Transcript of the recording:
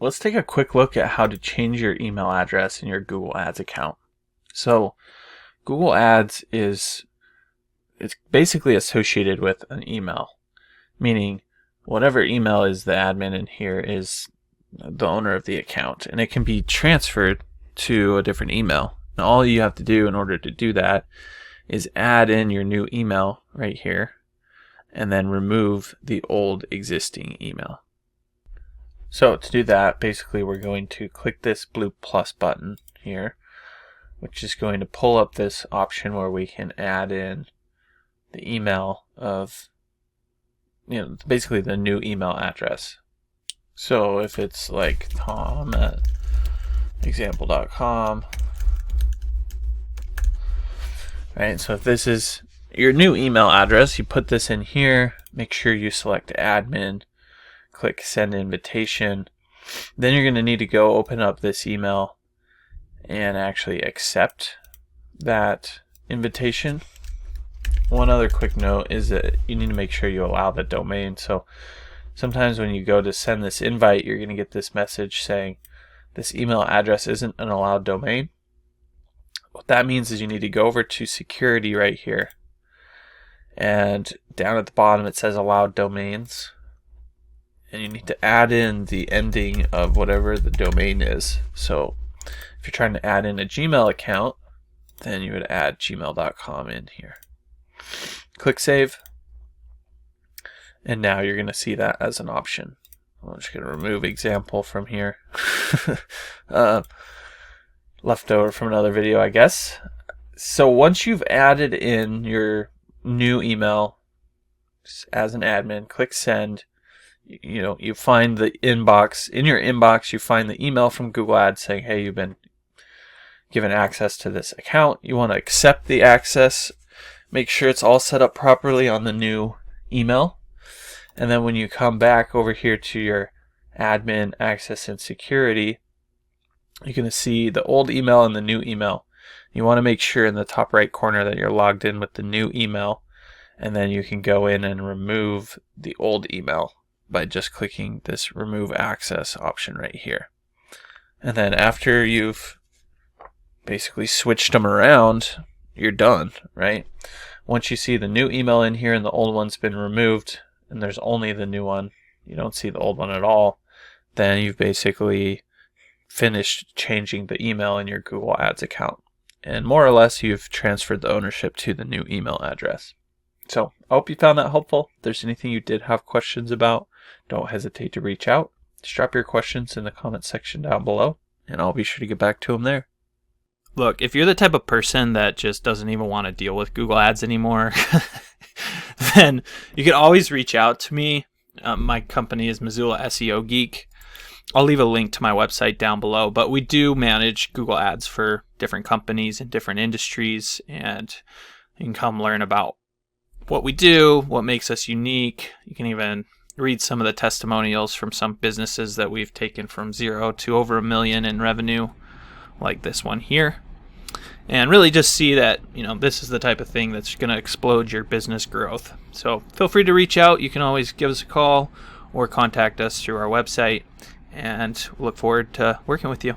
let's take a quick look at how to change your email address in your Google Ads account. So Google Ads it's basically associated with an email, meaning whatever email is the admin in here is the owner of the account, and it can be transferred to a different email. And all you have to do in order to do that is add in your new email right here and then remove the old existing email. So to do that, basically we're going to click this blue plus button here, which is going to pull up this option where we can add in the email of, basically the new email address. So if it's like tom@example.com, right? So if this is your new email address, you put this in here, make sure you select admin, click send invitation. Then you're going to need to go open up this email and actually accept that invitation. One other quick note is that you need to make sure you allow the domain. So sometimes when you go to send this invite, you're going to get this message saying this email address isn't an allowed domain. What that means is you need to go over to security right here, and down at the bottom it says allowed domains, and you need to add in the ending of whatever the domain is. So if you're trying to add in a Gmail account, then you would add gmail.com in here. Click save, and now you're going to see that as an option. I'm just going to remove example from here. Left over from another video, I guess. So once you've added in your new email as an admin, click send. You find the inbox. In your inbox, you find the email from Google Ads saying, hey, you've been given access to this account. You want to accept the access. Make sure it's all set up properly on the new email. And then when you come back over here to your admin access and security, you're going to see the old email and the new email. You want to make sure in the top right corner that you're logged in with the new email, and then you can go in and remove the old email by just clicking this remove access option right here. And then after you've basically switched them around, you're done, right? Once you see the new email in here and the old one's been removed and there's only the new one, you don't see the old one at all, then you've basically finished changing the email in your Google Ads account. And more or less, you've transferred the ownership to the new email address. So I hope you found that helpful. If there's anything you did have questions about, don't hesitate to reach out. Just drop your questions in the comment section down below, and I'll be sure to get back to them there. Look, if you're the type of person that just doesn't even want to deal with Google Ads anymore, then you can always reach out to me. My company is Missoula SEO Geek. I'll leave a link to my website down below, but we do manage Google Ads for different companies and different industries, and you can come learn about what we do, what makes us unique. You can even read some of the testimonials from some businesses that we've taken from 0 to over $1 million in revenue, like this one here, and really just see that this is the type of thing that's going to explode your business growth. So feel free to reach out. You can always give us a call or contact us through our website, and look forward to working with you.